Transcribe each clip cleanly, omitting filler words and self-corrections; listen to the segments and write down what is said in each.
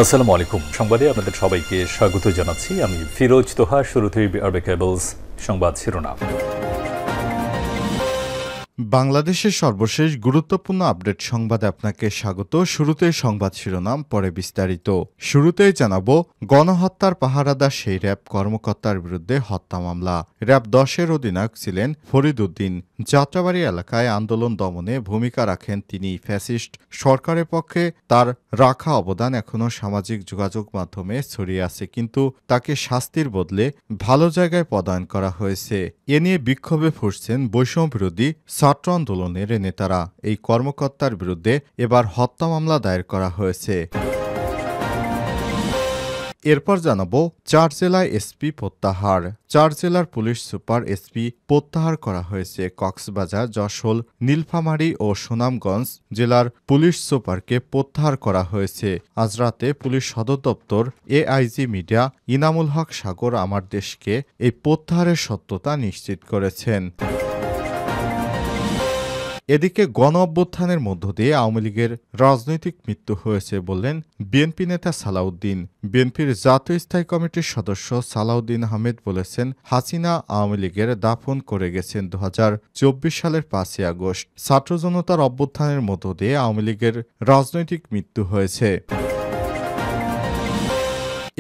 আসসালামু আলাইকুম। সংবাদে আপনাদের সবাইকে স্বাগত জানাচ্ছি। আমি ফিরোজ তোহা। শুরুতেই আরবে কেবলস সংবাদ শিরোনাম। বাংলাদেশের সর্বশেষ গুরুত্বপূর্ণ আপডেট সংবাদে আপনাকে স্বাগত। শুরুতেই সংবাদ শিরোনাম, পরে বিস্তারিত। শুরুতেই জানাবো, গণহত্যার পাহারাদার সেই র্যাব কর্মকর্তার বিরুদ্ধে হত্যা মামলা। র্যাব 10-এর অধিনায়ক ছিলেন ফরিদ উদ্দিন। যাত্রাবাড়ি এলাকায় আন্দোলন দমনে ভূমিকা রাখেন তিনি। ফ্যাসিস্ট সরকারের পক্ষে তার রাখা অবদান এখনও সামাজিক যোগাযোগ মাধ্যমে ছড়িয়ে আছে, কিন্তু তাকে শাস্তির বদলে ভালো জায়গায় পদায়ন করা হয়েছে। এ নিয়ে বিক্ষোভে ফুঁসছেন বৈষম্য বিরোধী ছাত্র আন্দোলনের নেতারা। এই কর্মকর্তার বিরুদ্ধে এবার হত্যা মামলা দায়ের করা হয়েছে। এরপর জানাবো, 4 জেলায় এসপি প্রত্যাহার। 4 জেলার পুলিশ সুপার এসপি প্রত্যাহার করা হয়েছে। কক্সবাজার, যশোর, নীলফামারী ও সুনামগঞ্জ জেলার পুলিশ সুপারকে প্রত্যাহার করা হয়েছে। আজ রাতে পুলিশ সদর দপ্তর এআইজি মিডিয়া ইনামুল হক সাগর আমার দেশকে এই প্রত্যাহারের সত্যতা নিশ্চিত করেছেন। এদিকে গণ অভ্যুত্থানের মধ্য দিয়ে আওয়ামী লীগের রাজনৈতিক মৃত্যু হয়েছে বললেন বিএনপি নেতা সালাউদ্দিন। বিএনপির জাতীয় স্থায়ী কমিটির সদস্য সালাউদ্দিন আহমেদ বলেছেন, হাসিনা আওয়ামী লীগের দাফন করে গেছেন 2024 সালের 5ই আগস্ট। ছাত্র জনতার অভ্যুত্থানের মধ্য দিয়ে আওয়ামী লীগের রাজনৈতিক মৃত্যু হয়েছে।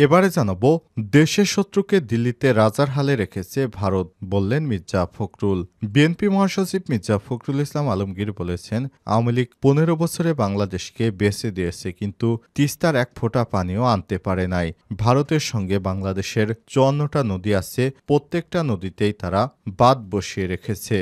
এবারে জানাবো, দেশের শত্রুকে দিল্লিতে রাজার হালে রেখেছে ভারত বললেন মির্জা ফখরুল। বিএনপি মহাসচিব মির্জা ফখরুল ইসলাম আলমগীর বলেছেন, আওয়ামী লীগ 15 বছরে বাংলাদেশকে বেঁচে দিয়েছে, কিন্তু তিস্তার এক ফোঁটা পানিও আনতে পারে নাই। ভারতের সঙ্গে বাংলাদেশের 54টা নদী আছে, প্রত্যেকটা নদীতেই তারা বাঁধ বসিয়ে রেখেছে।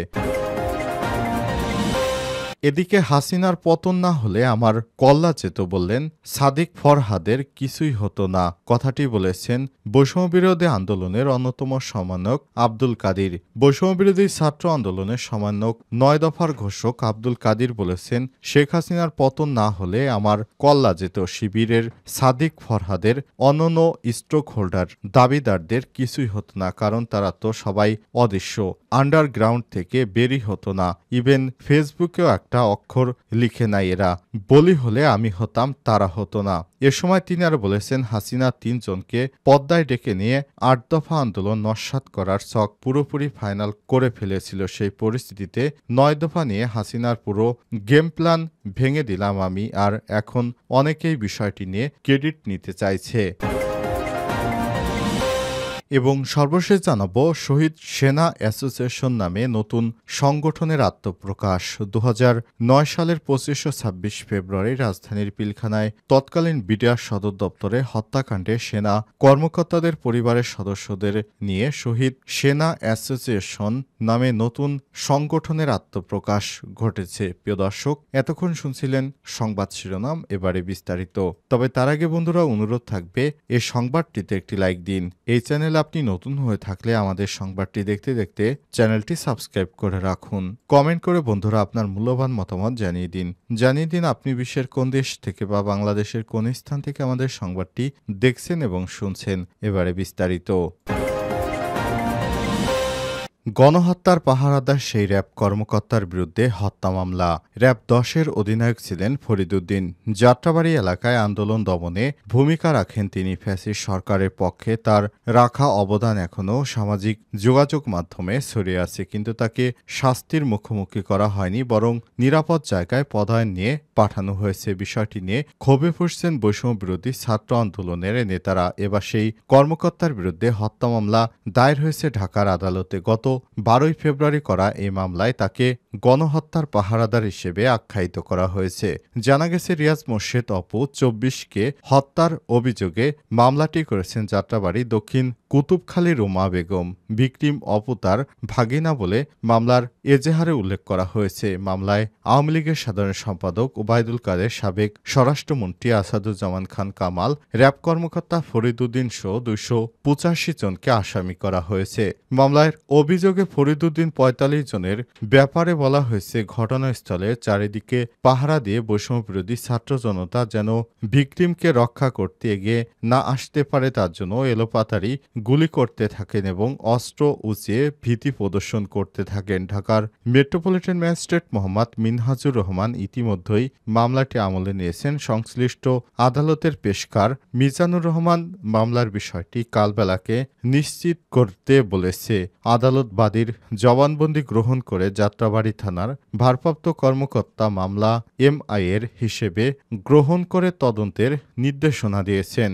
এদিকে হাসিনার পতন না হলে আমার কল্লা যেত বললেন সাদিক ফরহাদের কিছুই হতো না। কথাটি বলেছেন বৈষম্যবিরোধী আন্দোলনের অন্যতম সমন্বয়ক আব্দুল কাদির। বৈষম্যবিরোধী ছাত্র আন্দোলনের সমন্বয়ক 9 দফার ঘোষক আব্দুল কাদির বলেছেন, শেখ হাসিনার পতন না হলে আমার কল্লা যেত। শিবিরের সাদিক ফরহাদের অন্যান্য স্ট্রোক হোল্ডার দাবিদারদের কিছুই হতো না, কারণ তারা তো সবাই অদৃশ্য, আন্ডারগ্রাউন্ড থেকে বেরই হতো না। ইভেন ফেসবুকেও একটা অক্ষর লিখে নাই এরা। বলি হলে আমি হতাম, তারা হতো না। এ সময় তিনি আরো বলেছেন, হাসিনা 3 জনকে পদ্মায় ডেকে নিয়ে 8 দফা আন্দোলন নস্যাৎ করার ছক পুরোপুরি ফাইনাল করে ফেলেছিল। সেই পরিস্থিতিতে 9 দফা নিয়ে হাসিনার পুরো গেম প্ল্যান ভেঙে দিলাম আমি, আর এখন অনেকেই বিষয়টি নিয়ে ক্রেডিট নিতে চাইছে। এবং সর্বশেষ জানাবো, শহীদ সেনা অ্যাসোসিয়েশন নামে নতুন সংগঠনের আত্মপ্রকাশ। 2009 সালের 25 ও 26 ফেব্রুয়ারি রাজধানীর পিলখানায় তৎকালীন বিডিআর সদর দপ্তরে হত্যাকাণ্ডে সেনা কর্মকর্তাদের পরিবারের সদস্যদের নিয়ে শহীদ সেনা অ্যাসোসিয়েশন নামে নতুন সংগঠনের আত্মপ্রকাশ ঘটেছে। প্রিয় দর্শক, এতক্ষণ শুনছিলেন সংবাদ শিরোনাম, এবারে বিস্তারিত। তবে তার আগে বন্ধুরা, অনুরোধ থাকবে এই সংবাদটিতে একটি লাইক দিন। এই চ্যানেল আপনি নতুন হয়ে থাকলে আমাদের সংবাদটি দেখতে দেখতে চ্যানেলটি সাবস্ক্রাইব করে রাখুন। কমেন্ট করে বন্ধুরা আপনার মূল্যবান মতামত জানিয়ে দিন আপনি বিশ্বের কোন দেশ থেকে বা বাংলাদেশের কোন স্থান থেকে আমাদের সংবাদটি দেখছেন এবং শুনছেন। এবারে বিস্তারিত। গণহত্যার পাহারাদার সেই র্যাব কর্মকর্তার বিরুদ্ধে হত্যা মামলা। র্যাব 10-এর অধিনায়ক ছিলেন ফরিদ উদ্দিন। যাত্রাবাড়ি এলাকায় আন্দোলন দমনে ভূমিকা রাখেন তিনি। ফ্যাসিস্ট সরকারের পক্ষে তার রাখা অবদান এখনও সামাজিক যোগাযোগ মাধ্যমে ছড়িয়ে আছে, কিন্তু তাকে শাস্তির মুখোমুখি করা হয়নি, বরং নিরাপদ জায়গায় পদায়ন নিয়ে পাঠানো হয়েছে। বিষয়টি নিয়ে ক্ষোভে ফুঁসছেন বৈষম্য বিরোধী ছাত্র আন্দোলনের নেতারা। এবার সেই কর্মকর্তার বিরুদ্ধে হত্যা মামলা দায়ের হয়েছে ঢাকার আদালতে। গত 12 ফেব্রুয়ারি করা এই মামলায় তাকে গণহত্যার পাহারাদার হিসেবে আখ্যায়িত করা হয়েছে। জানা গেছে, রিয়াজ মোর্শেদ অপু 24কে হত্যার অভিযোগে মামলাটি করেছেন যাত্রাবাড়ি দক্ষিণ কুতুবখালী রুমা বেগম। ভিকটিম অপু তার ভাগিনা বলে মামলার এজেহারে উল্লেখ করা হয়েছে। মামলায় আওয়ামী লীগের সাধারণ সম্পাদক ওবায়দুল কাদের, সাবেক স্বরাষ্ট্রমন্ত্রী আসাদুজ্জামান খান কামাল, র্যাব কর্মকর্তা ফরিদ উদ্দিন সহ 285 জনকে আসামি করা হয়েছে। মামলার অভিযোগে ফরিদ উদ্দিন 45 জনের ব্যাপারে বলা হয়েছে, ঘটনাস্থলে চারিদিকে পাহারা দিয়ে বৈষম্যবিরোধী ছাত্র জনতা যেন ভিকটিমকে রক্ষা করতে এগিয়ে না আসতে পারে, তার জন্য এলোপাতাড়ি গুলি করতে থাকেন এবং অস্ত্র উঁচিয়ে ভীতি প্রদর্শন করতে থাকেন। ঢাকার মেট্রোপলিটন ম্যাজিস্ট্রেট মোহাম্মদ মিনহাজুর রহমান ইতিমধ্যেই মামলাটি আমলে নিয়েছেন। সংশ্লিষ্ট আদালতের পেশকার মিজানুর রহমান মামলার বিষয়টি কালবেলাকে নিশ্চিত করতে বলেছে। আদালত বাদীর জবানবন্দি গ্রহণ করে যাত্রাবাড়ী থানার ভারপ্রাপ্ত কর্মকর্তা মামলা এমআইয়ের হিসেবে গ্রহণ করে তদন্তের নির্দেশনা দিয়েছেন।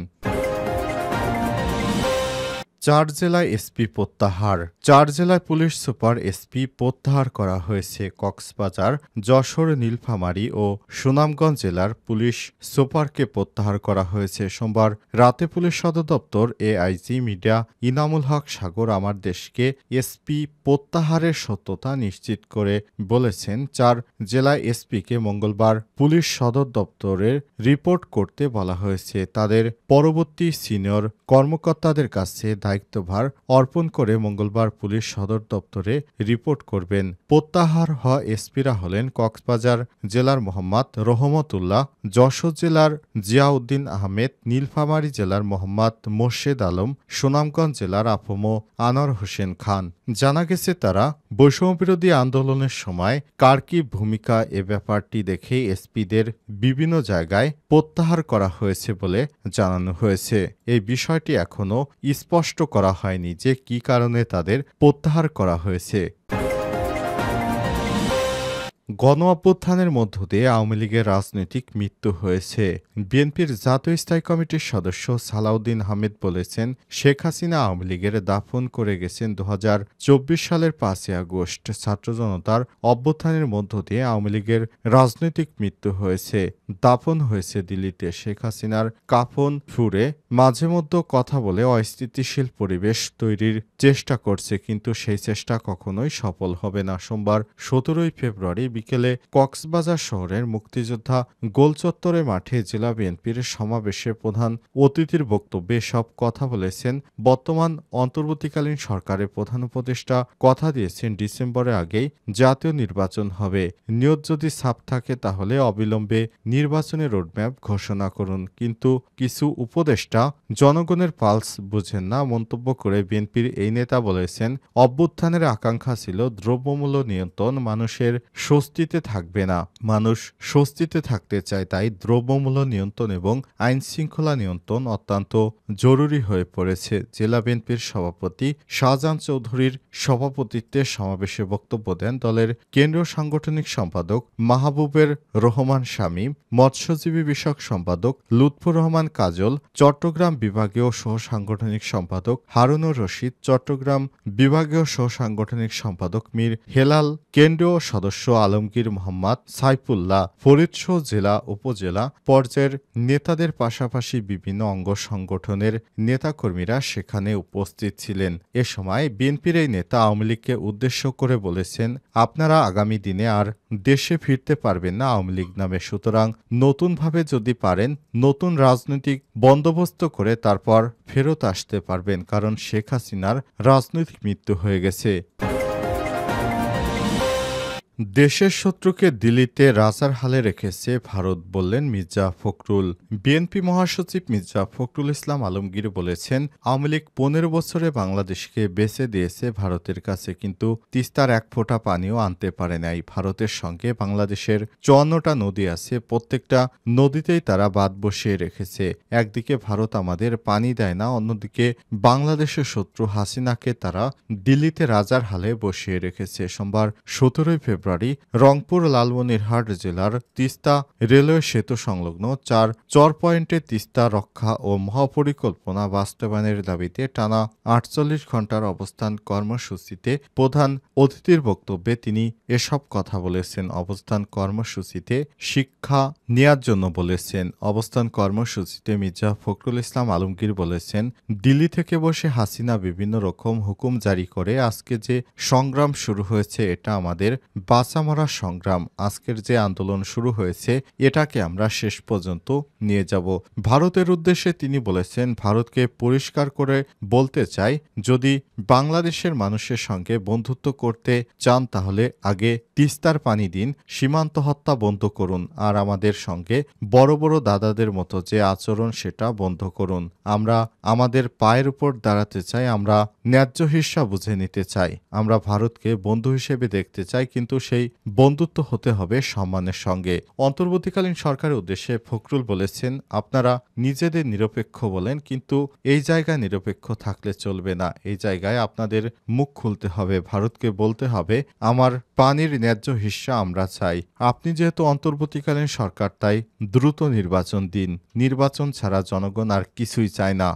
4 জেলায় এসপি প্রত্যাহার। 4 জেলায় পুলিশ সুপার এসপি প্রত্যাহার করা হয়েছে। কক্সবাজার, যশোর, নীলফামারী ও সুনামগঞ্জ জেলার পুলিশ সুপারকে প্রত্যাহার করা হয়েছে। সোমবার রাতে পুলিশ সদর দপ্তর এআইজি মিডিয়া ইনামুল হক সাগর আমার দেশকে এসপি প্রত্যাহারের সত্যতা নিশ্চিত করে বলেছেন, 4 জেলায় এসপিকে মঙ্গলবার পুলিশ সদর দপ্তরের রিপোর্ট করতে বলা হয়েছে। তাদের পরবর্তী সিনিয়র কর্মকর্তাদের কাছে দায়িত্বভার অর্পণ করে মঙ্গলবার পুলিশ সদর দপ্তরে রিপোর্ট করবেন। প্রত্যাহার হওয়া এসপিরা হলেন কক্সবাজার জেলার মোহাম্মদ রহমতুল্লাহ, যশোর জেলার জিয়াউদ্দিন আহমেদ, নীলফামারী জেলার মোহাম্মদ মোর্শেদ আলম, সুনামগঞ্জ জেলার আফম আনোয়ার হোসেন খান। জানা গেছে তারা বৈষম্যবিরোধী আন্দোলনের সময় কার কি ভূমিকা এ ব্যাপারটি দেখে এসপিদের বিভিন্ন জায়গায় প্রত্যাহার করা হয়েছে বলে জানানো হয়েছে। এই বিষয়টি এখনও স্পষ্ট করা হয়নি যে কী কারণে তাদের প্রত্যাহার করা হয়েছে। গণ অভ্যুত্থানের মধ্য দিয়ে আওয়ামী লীগের রাজনৈতিক মৃত্যু হয়েছে। বিএনপির জাতীয় স্থায়ী কমিটির সদস্য সালাউদ্দিন আহমেদ বলেছেন, শেখ হাসিনা আওয়ামী লীগের দাফন করে গেছেন 2024 সালের 5 আগস্ট। ছাত্র জনতার অভ্যুত্থানের মধ্য দিয়ে আওয়ামী লীগের রাজনৈতিক মৃত্যু হয়েছে। দাফন হয়েছে দিল্লিতে। শেখ হাসিনার কাফন ফুরে মাঝে মধ্যে কথা বলে অস্থিতিশীল পরিবেশ তৈরির চেষ্টা করছে, কিন্তু সেই চেষ্টা কখনোই সফল হবে না। সোমবার 17 ফেব্রুয়ারি বিকেলে কক্সবাজার শহরের মুক্তিযোদ্ধা গোলচত্বরে মাঠে জেলা বিএনপির সমাবেশে প্রধান অতিথির বক্তব্যে সব কথা বলেছেন বর্তমান অন্তর্বর্তীকালীন সরকারের প্রধান উপদেষ্টা। কথা দিয়েছেন ডিসেম্বরের আগেই জাতীয় নির্বাচন হবে। নিয়ত যদি ছাপ থাকে তাহলে অবিলম্বে নির্বাচনের রোডম্যাপ ঘোষণা করুন। কিন্তু কিছু উপদেষ্টা জনগণের পালস বুঝেন না মন্তব্য করে বিএনপির এই নেতা বলেছেন, অভ্যুত্থানের আকাঙ্ক্ষা ছিল দ্রব্যমূল্য নিয়ন্ত্রণ, মানুষের স্বস্তিতে থাকবে না। মানুষ স্বস্তিতে থাকতে চায়, তাই দ্রব্যমূল্য নিয়ন্ত্রণ এবং আইন শৃঙ্খলা নিয়ন্ত্রণ অত্যন্ত জরুরি হয়ে পড়েছে। জেলা বিএনপির সভাপতি শাহজাহান চৌধুরীর সভাপতিত্বে সমাবেশে বক্তব্য দেন দলের কেন্দ্রীয় সাংগঠনিক সম্পাদক মাহবুবের রহমান শামীম, মৎস্যজীবী বিষয়ক সম্পাদক লুৎফুর রহমান কাজল, চট্টগ্রাম বিভাগীয় সহ সাংগঠনিক সম্পাদক হারুনুর রশিদ, চট্টগ্রাম বিভাগীয় সহ সাংগঠনিক সম্পাদক মীর হেলাল, কেন্দ্রীয় সদস্য আলমগীর মোহাম্মদ সাইফুল্লাহ, ফরিদসহ জেলা উপজেলা পর্যায়ের নেতাদের পাশাপাশি বিভিন্ন অঙ্গ সংগঠনের নেতাকর্মীরা সেখানে উপস্থিত ছিলেন। এ সময় বিএনপির এই নেতা আওয়ামী লীগকে উদ্দেশ্য করে বলেছেন, আপনারা আগামী দিনে আর দেশে ফিরতে পারবেন না আওয়ামী লীগ নামে। সুতরাং নতুনভাবে যদি পারেন নতুন রাজনৈতিক বন্দোবস্ত করে তারপর ফেরত আসতে পারবেন, কারণ শেখ হাসিনার রাজনৈতিক মৃত্যু হয়ে গেছে। দেশের শত্রুকে দিল্লিতে রাজার হালে রেখেছে ভারত, বললেন মির্জা ফখরুল। বিএনপি মহাসচিব মির্জা ফখরুল ইসলাম আলমগীর বলেছেন, আওয়ামী লীগ 15 বছরে বাংলাদেশকে বেচে দিয়েছে ভারতের কাছে, কিন্তু তিস্তার এক ফোঁটা পানিও আনতে পারে নাই। ভারতের সঙ্গে বাংলাদেশের 54টা নদী আছে, প্রত্যেকটা নদীতেই তারা বাঁধ বসিয়ে রেখেছে। একদিকে ভারত আমাদের পানি দেয় না, অন্যদিকে বাংলাদেশের শত্রু হাসিনাকে তারা দিল্লিতে রাজার হালে বসিয়ে রেখেছে। সোমবার 17 ফেব্রুয়ারি রংপুর লালমনিরহাট জেলার তিস্তা রেলওয়ে সেতু সংলগ্ন 4 চর পয়েন্টে তিস্তা রক্ষা ও মহাপরিকল্পনা বাস্তবায়নের দাবিতে টানা 48 ঘণ্টার অবস্থান কর্মসূচিতে প্রধান অতিথির বক্তব্যে তিনি এসব কথা বলেছেন। অবস্থান কর্মসূচিতে শিক্ষা নেয়ার জন্য বলেছেন। অবস্থান কর্মসূচিতে মির্জা ফখরুল ইসলাম আলমগীর বলেছেন, দিল্লি থেকে বসে হাসিনা বিভিন্ন রকম হুকুম জারি করে আজকে যে সংগ্রাম শুরু হয়েছে এটা আমাদের বাঁচা মরার সংগ্রাম। আজকের যে আন্দোলন শুরু হয়েছে এটাকে আমরা শেষ পর্যন্ত নিয়ে যাব। ভারতের উদ্দেশ্যে তিনি বলেছেন, ভারতকে পরিষ্কার করে বলতে চাই, যদি বাংলাদেশের মানুষের সঙ্গে বন্ধুত্ব করতে চান তাহলে আগে তিস্তার পানি দিন, সীমান্ত হত্যা বন্ধ করুন, আর আমাদের সঙ্গে বড় বড় দাদাদের মতো যে আচরণ সেটা বন্ধ করুন। আমরা আমাদের পায়ের উপর দাঁড়াতে চাই, আমরা ন্যায্য হিস্সা বুঝে নিতে চাই। আমরা ভারতকে বন্ধু হিসেবে দেখতে চাই, কিন্তু সেই বন্ধুত্ব হতে হবে সম্মানের সঙ্গে। অন্তর্বর্তীকালীন সরকারের উদ্দেশ্যে ফখরুল বলেছেন, আপনারা নিজেদের নিরপেক্ষ বলেন, কিন্তু এই জায়গায় নিরপেক্ষ থাকলে চলবে না। এই জায়গায় আপনাদের মুখ খুলতে হবে, ভারতকে বলতে হবে আমার পানির ন্যায্য হিস্সা আমরা চাই। আপনি যেহেতু অন্তর্বর্তীকালীন সরকার, তাই দ্রুত নির্বাচন দিন। নির্বাচন ছাড়া জনগণ আর কিছুই চায় না।